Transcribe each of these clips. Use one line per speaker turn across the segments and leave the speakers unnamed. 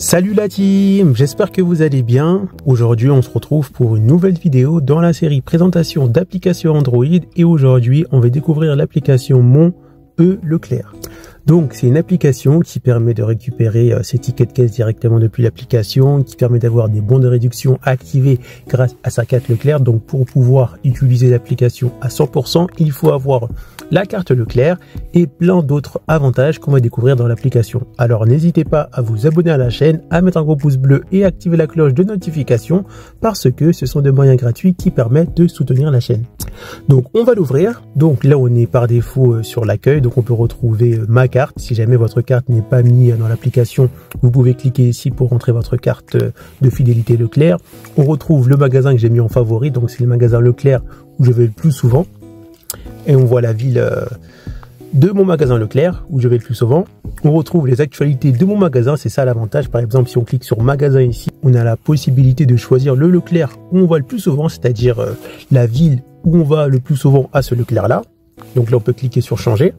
Salut la team, j'espère que vous allez bien. Aujourd'hui on se retrouve pour une nouvelle vidéo dans la série présentation d'applications Android et aujourd'hui on va découvrir l'application Mon E Leclerc. Donc c'est une application qui permet de récupérer ses tickets de caisse directement depuis l'application, qui permet d'avoir des bons de réduction activés grâce à sa carte Leclerc. Donc pour pouvoir utiliser l'application à 100%, il faut avoir la carte Leclerc et plein d'autres avantages qu'on va découvrir dans l'application. Alors n'hésitez pas à vous abonner à la chaîne, à mettre un gros pouce bleu et activer la cloche de notification parce que ce sont des moyens gratuits qui permettent de soutenir la chaîne. Donc on va l'ouvrir. Donc là on est par défaut sur l'accueil, donc on peut retrouver ma carte. Si jamais votre carte n'est pas mise dans l'application, vous pouvez cliquer ici pour rentrer votre carte de fidélité Leclerc. On retrouve le magasin que j'ai mis en favori, donc c'est le magasin Leclerc où je vais le plus souvent. Et on voit la ville de mon magasin Leclerc où je vais le plus souvent. On retrouve les actualités de mon magasin, c'est ça l'avantage. Par exemple, si on clique sur magasin ici, on a la possibilité de choisir le Leclerc où on va le plus souvent, c'est-à-dire la ville où on va le plus souvent à ce Leclerc là. Donc là on peut cliquer sur changer.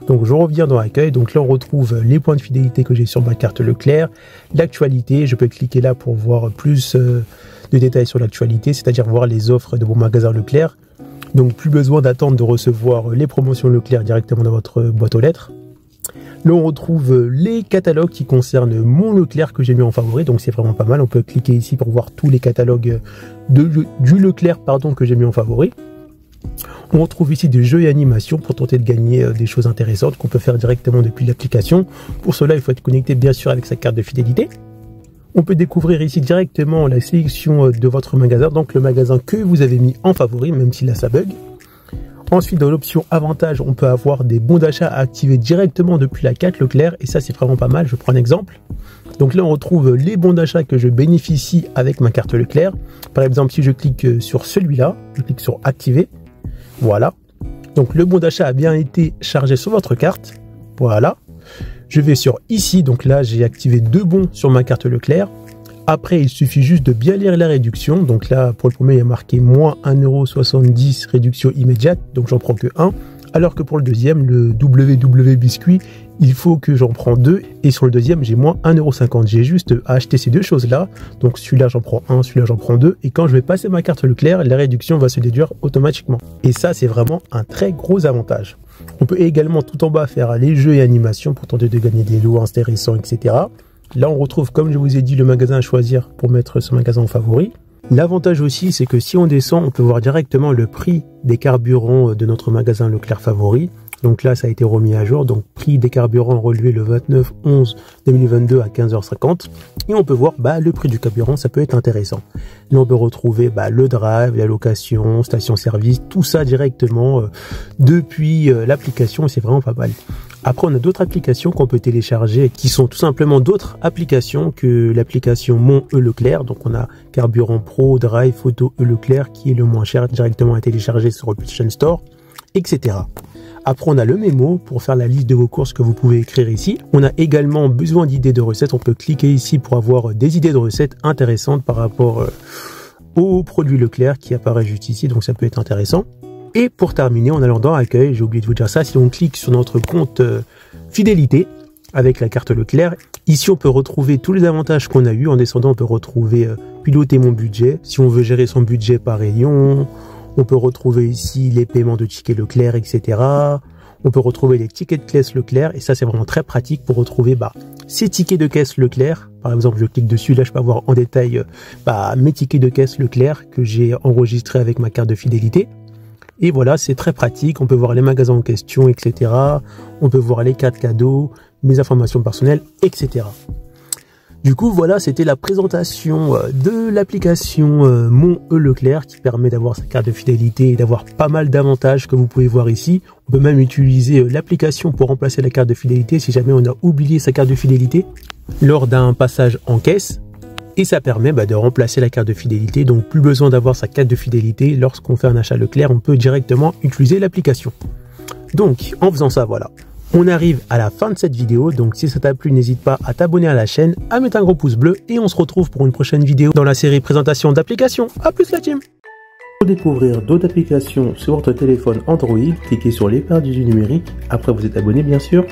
Donc je reviens dans l'accueil, donc là on retrouve les points de fidélité que j'ai sur ma carte Leclerc, l'actualité, je peux cliquer là pour voir plus de détails sur l'actualité, c'est-à-dire voir les offres de mon magasin Leclerc. Donc plus besoin d'attendre de recevoir les promotions Leclerc directement dans votre boîte aux lettres. Là on retrouve les catalogues qui concernent mon Leclerc que j'ai mis en favori, donc c'est vraiment pas mal. On peut cliquer ici pour voir tous les catalogues du Leclerc que j'ai mis en favori. On retrouve ici des jeux et animations pour tenter de gagner des choses intéressantes qu'on peut faire directement depuis l'application. Pour cela, il faut être connecté bien sûr avec sa carte de fidélité. On peut découvrir ici directement la sélection de votre magasin, donc le magasin que vous avez mis en favori, même si là ça bug. Ensuite, dans l'option avantage, on peut avoir des bons d'achat à activer directement depuis la carte Leclerc et ça c'est vraiment pas mal. Je prends un exemple. Donc là on retrouve les bons d'achat que je bénéficie avec ma carte Leclerc. Par exemple, si je clique sur celui-là, je clique sur activer. Voilà, donc le bon d'achat a bien été chargé sur votre carte. Voilà, je vais sur ici, donc là j'ai activé 2 bons sur ma carte Leclerc. Après il suffit juste de bien lire la réduction. Donc là pour le premier il y a marqué moins 1,70 € réduction immédiate, donc j'en prends que 1. Alors que pour le deuxième, le WW Biscuit, il faut que j'en prends 2. Et sur le deuxième, j'ai moins 1,50 €. J'ai juste à acheter ces deux choses-là. Donc celui-là, j'en prends 1, celui-là, j'en prends 2. Et quand je vais passer ma carte Leclerc, la réduction va se déduire automatiquement. Et ça, c'est vraiment un très gros avantage. On peut également tout en bas faire les jeux et animations pour tenter de gagner des lots intéressants, etc. Là, on retrouve, comme je vous ai dit, le magasin à choisir pour mettre ce magasin en favori. L'avantage aussi, c'est que si on descend, on peut voir directement le prix des carburants de notre magasin Leclerc favori. Donc là, ça a été remis à jour. Donc, prix des carburants relevé le 29/11/2022 à 15h50. Et on peut voir le prix du carburant, ça peut être intéressant. Là, on peut retrouver le drive, la location, station-service, tout ça directement depuis l'application. C'est vraiment pas mal. Après, on a d'autres applications qu'on peut télécharger qui sont tout simplement d'autres applications que l'application Mon E Leclerc. Donc, on a Carburant Pro, Drive, Photo E Leclerc qui est le moins cher directement à télécharger sur le PlayStation Store, etc. Après, on a le mémo pour faire la liste de vos courses que vous pouvez écrire ici. On a également besoin d'idées de recettes. On peut cliquer ici pour avoir des idées de recettes intéressantes par rapport aux produits Leclerc qui apparaissent juste ici. Donc, ça peut être intéressant. Et pour terminer, en allant dans l'accueil, j'ai oublié de vous dire ça, si on clique sur notre compte fidélité avec la carte Leclerc, ici on peut retrouver tous les avantages qu'on a eu. En descendant, on peut retrouver piloter mon budget, si on veut gérer son budget par rayon. On peut retrouver ici les paiements de tickets Leclerc, etc. On peut retrouver les tickets de caisse Leclerc et ça c'est vraiment très pratique pour retrouver ces tickets de caisse Leclerc. Par exemple, je clique dessus, là je peux avoir en détail mes tickets de caisse Leclerc que j'ai enregistrés avec ma carte de fidélité. Et voilà, c'est très pratique. On peut voir les magasins en question, etc. On peut voir les cartes cadeaux, mes informations personnelles, etc. Du coup, voilà, c'était la présentation de l'application Mon E Leclerc qui permet d'avoir sa carte de fidélité et d'avoir pas mal d'avantages que vous pouvez voir ici. On peut même utiliser l'application pour remplacer la carte de fidélité si jamais on a oublié sa carte de fidélité lors d'un passage en caisse. Et ça permet de remplacer la carte de fidélité, donc plus besoin d'avoir sa carte de fidélité. Lorsqu'on fait un achat Leclerc, on peut directement utiliser l'application. Donc, en faisant ça, voilà. On arrive à la fin de cette vidéo, donc si ça t'a plu, n'hésite pas à t'abonner à la chaîne, à mettre un gros pouce bleu et on se retrouve pour une prochaine vidéo dans la série présentation d'applications. A plus la team! Pour découvrir d'autres applications sur votre téléphone Android, cliquez sur les perdus du numérique, après vous êtes abonné bien sûr.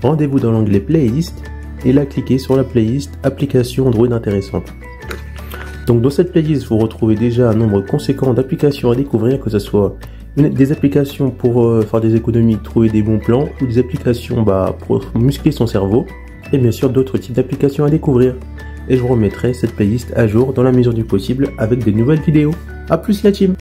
Rendez-vous dans l'onglet playlist et là cliquez sur la playlist applications Android intéressantes. Donc dans cette playlist vous retrouvez déjà un nombre conséquent d'applications à découvrir, que ce soit des applications pour faire des économies, trouver des bons plans, ou des applications pour muscler son cerveau, et bien sûr d'autres types d'applications à découvrir. Et je vous remettrai cette playlist à jour dans la mesure du possible avec de nouvelles vidéos. A plus la team!